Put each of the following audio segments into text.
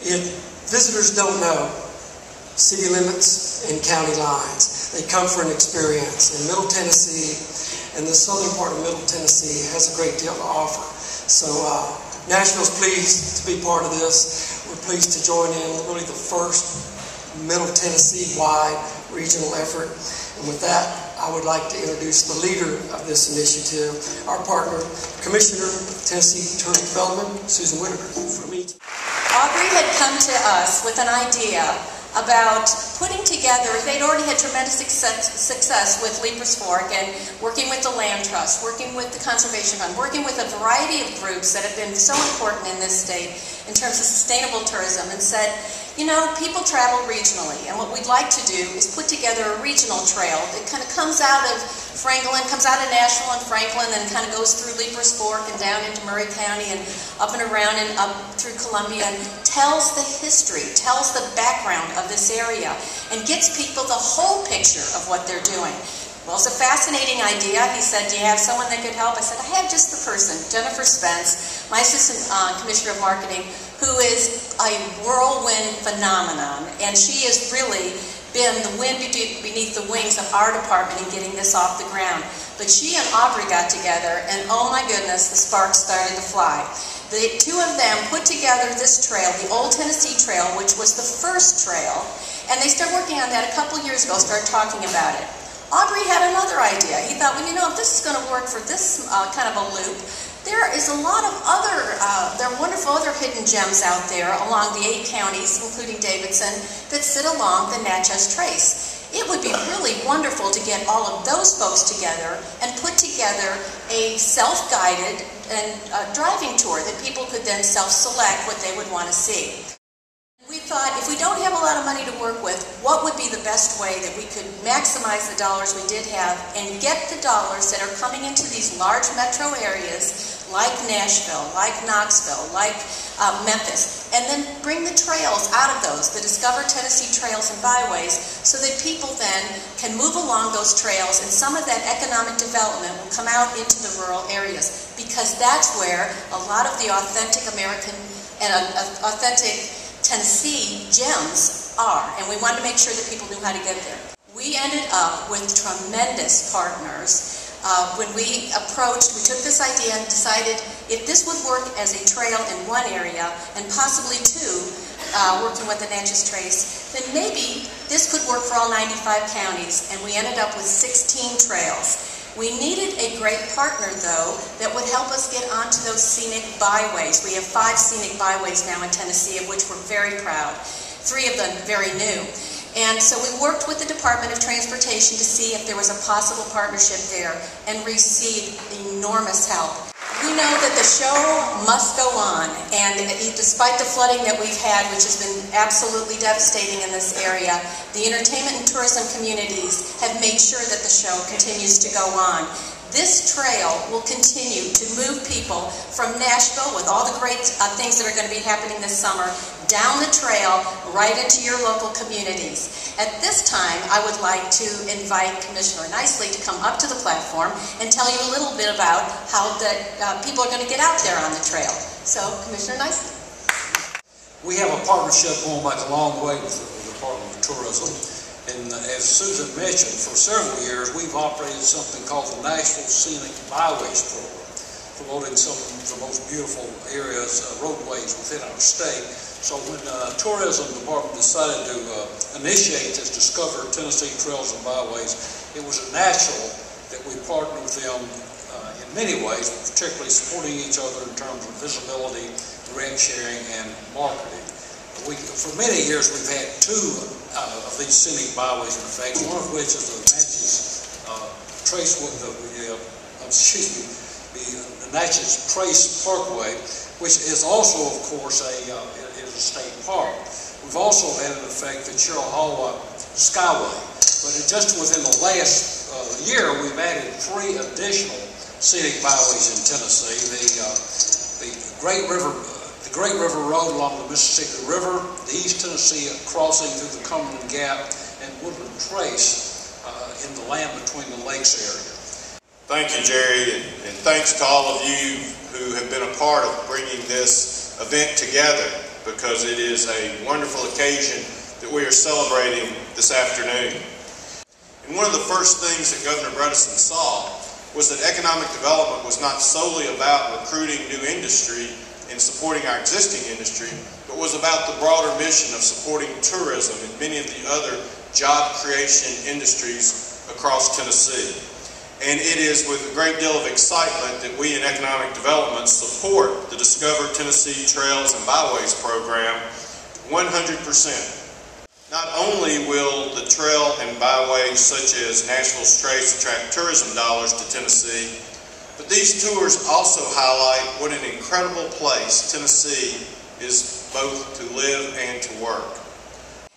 If visitors don't know city limits and county lines, they come for an experience. And Middle Tennessee and the southern part of Middle Tennessee has a great deal to offer. So Nashville's pleased to be part of this. We're pleased to join in really the first Middle Tennessee-wide regional effort. And with that, I would like to introduce the leader of this initiative, our partner, Commissioner of Tennessee Tourism Development, Susan Whitaker. From each. Aubrey had come to us with an idea about putting together, they'd already had tremendous success with Leapers Fork and working with the Land Trust, working with the Conservation Fund, working with a variety of groups that have been so important in this state in terms of sustainable tourism, and said, you know, people travel regionally, and what we'd like to do is put together a regional trail that kind of comes out of Franklin, comes out of Nashville and Franklin, and kind of goes through Leapers Fork and down into Murray County and up and around and up through Columbia, and tells the history, tells the background of this area, and gets people the whole picture of what they're doing. Well, it's a fascinating idea. He said, do you have someone that could help? I said, I have just the person, Jennifer Spence, my Assistant Commissioner of Marketing, who is a whirlwind phenomenon, and she has really been the wind beneath the wings of our department in getting this off the ground. But she and Aubrey got together, and oh my goodness, the sparks started to fly. The two of them put together this trail, the Old Tennessee Trail, which was the first trail, and they started working on that a couple years ago, started talking about it. Aubrey had another idea. He thought, well, you know, if this is going to work for this kind of a loop, there is a lot of other, there are wonderful other hidden gems out there along the 8 counties, including Davidson, that sit along the Natchez Trace. It would be really wonderful to get all of those folks together and put together a self-guided and driving tour that people could then self-select what they would want to see. We thought, if we don't have a lot of money to work with, what would be the best way that we could maximize the dollars we did have and get the dollars that are coming into these large metro areas like Nashville, like Knoxville, like Memphis, and then bring the trails out of those, the Discover Tennessee Trails and Byways, so that people then can move along those trails, and some of that economic development will come out into the rural areas, because that's where a lot of the authentic American and authentic Tennessee gems are, and we wanted to make sure that people knew how to get there. We ended up with tremendous partners. When we approached, we took this idea and decided if this would work as a trail in one area and possibly 2, working with the Natchez Trace, then maybe this could work for all 95 counties, and we ended up with 16 trails. We needed a great partner, though, that would help us get onto those scenic byways. We have 5 scenic byways now in Tennessee, of which we're very proud. 3 of them very new. And so we worked with the Department of Transportation to see if there was a possible partnership there, and received enormous help. We know that the show must go on, and despite the flooding that we've had, which has been absolutely devastating in this area, the entertainment and tourism communities have made sure that the show continues to go on. This trail will continue to move people from Nashville, with all the great things that are going to be happening this summer, down the trail right into your local communities. At this time, I would like to invite Commissioner Nicely to come up to the platform and tell you a little bit about how the people are going to get out there on the trail. So, Commissioner Nicely. We have a partnership going back a long way with the Department of Tourism. And as Susan mentioned, for several years we've operated something called the Nashville Scenic Byways Program, promoting some of the most beautiful areas, roadways within our state. So when the Tourism Department decided to initiate this Discover Tennessee Trails and Byways, it was natural that we partnered with them in many ways, particularly supporting each other in terms of visibility, grant sharing, and marketing. For many years we've had 2 of these scenic byways in effect, one of which is the Natchez the Natchez Trace Parkway, which is also, of course, a state park. We've also had in effect the Chirahua Skyway, but just within the last year we've added 3 additional scenic byways in Tennessee. The Great River Road along the Mississippi River, the East Tennessee crossing through the Cumberland Gap, and Woodland Trace in the land between the lakes area. Thank you, Jerry, and thanks to all of you who have been a part of bringing this event together, because it is a wonderful occasion that we are celebrating this afternoon. And one of the first things that Governor Bredesen saw was that economic development was not solely about recruiting new industry and supporting our existing industry, but was about the broader mission of supporting tourism and many of the other job creation industries across Tennessee. And it is with a great deal of excitement that we in Economic Development support the Discover Tennessee Trails and Byways program 100%. Not only will the trail and byways such as Nashville's Trace attract tourism dollars to Tennessee, but these tours also highlight what an incredible place Tennessee is both to live and to work.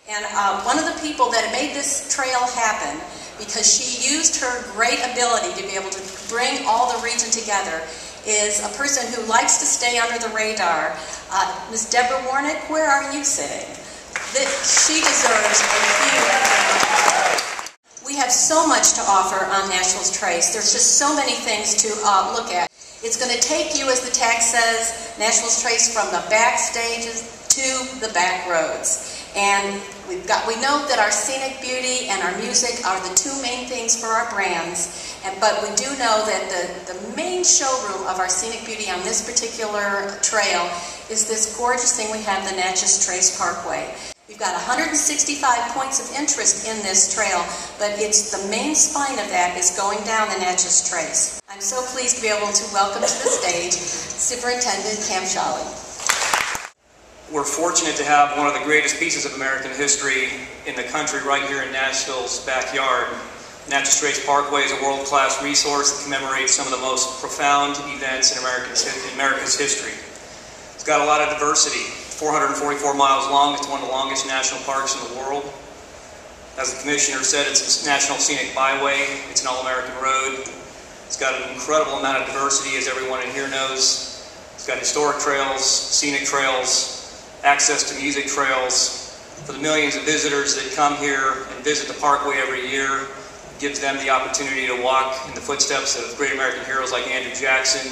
And one of the people that made this trail happen, because she used her great ability to be able to bring all the region together, is a person who likes to stay under the radar. Ms. Deborah Warnick, where are you sitting? She deserves a huge. We have so much to offer on Nashville's Trace. There's just so many things to look at. It's going to take you, as the tag says, Nashville's Trace from the back stages to the back roads. And we know that our scenic beauty and our music are the two main things for our brands. But we do know that the main showroom of our scenic beauty on this particular trail is this gorgeous thing we have, the Natchez Trace Parkway. We've got 165 points of interest in this trail, but it's the main spine of that is going down the Natchez Trace. I'm so pleased to be able to welcome to the stage Superintendent Cam Shawley. We're fortunate to have one of the greatest pieces of American history in the country right here in Nashville's backyard. Natchez Trace Parkway is a world-class resource that commemorates some of the most profound events in America's history. It's got a lot of diversity. 444 miles long. It's one of the longest national parks in the world. As the Commissioner said, it's a National Scenic Byway. It's an all-American road. It's got an incredible amount of diversity, as everyone in here knows. It's got historic trails, scenic trails, access to music trails. For the millions of visitors that come here and visit the Parkway every year, it gives them the opportunity to walk in the footsteps of great American heroes like Andrew Jackson,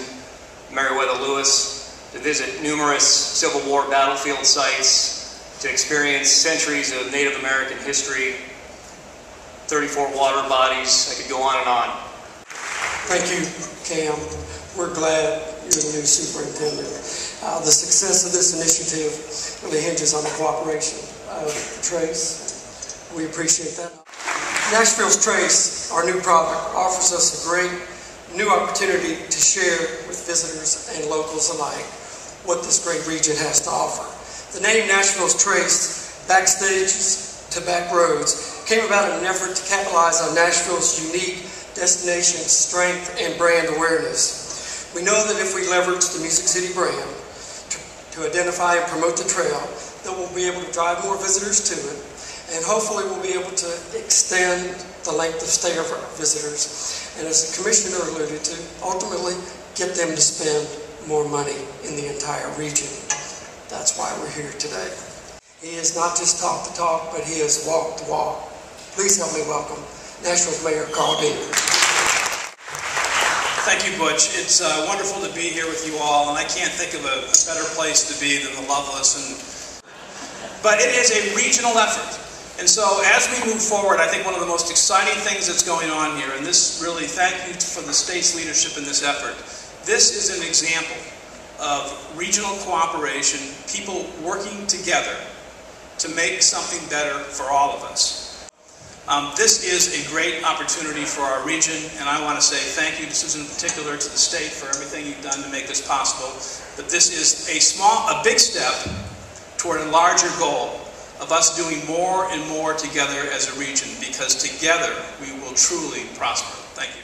Meriwether Lewis, to visit numerous Civil War battlefield sites, to experience centuries of Native American history, 34 water bodies. I could go on and on. Thank you, Cam. We're glad you're the new superintendent. The success of this initiative really hinges on the cooperation of Trace. We appreciate that. Nashville's Trace, our new product, offers us a great new opportunity to share with visitors and locals alike what this great region has to offer. The name Nashville's Trace, backstages to back roads, came about in an effort to capitalize on Nashville's unique destination strength and brand awareness. We know that if we leverage the Music City brand to identify and promote the trail, that we'll be able to drive more visitors to it, and hopefully we'll be able to extend the length of stay of our visitors, and as the Commissioner alluded to, ultimately get them to spend more money in the entire region. That's why we're here today. He has not just talked the talk, but he has walked the walk. Please help me welcome Nashville's Mayor Carl Dean. Thank you, Butch. It's wonderful to be here with you all, and I can't think of a better place to be than the Loveless. But it is a regional effort. And so as we move forward, I think one of the most exciting things that's going on here, and this really, thank you for the state's leadership in this effort, this is an example of regional cooperation, people working together to make something better for all of us. This is a great opportunity for our region, and I want to say thank you to Susan in particular, to the state for everything you've done to make this possible. But this is a big step toward a larger goal of us doing more and more together as a region, because together we will truly prosper. Thank you.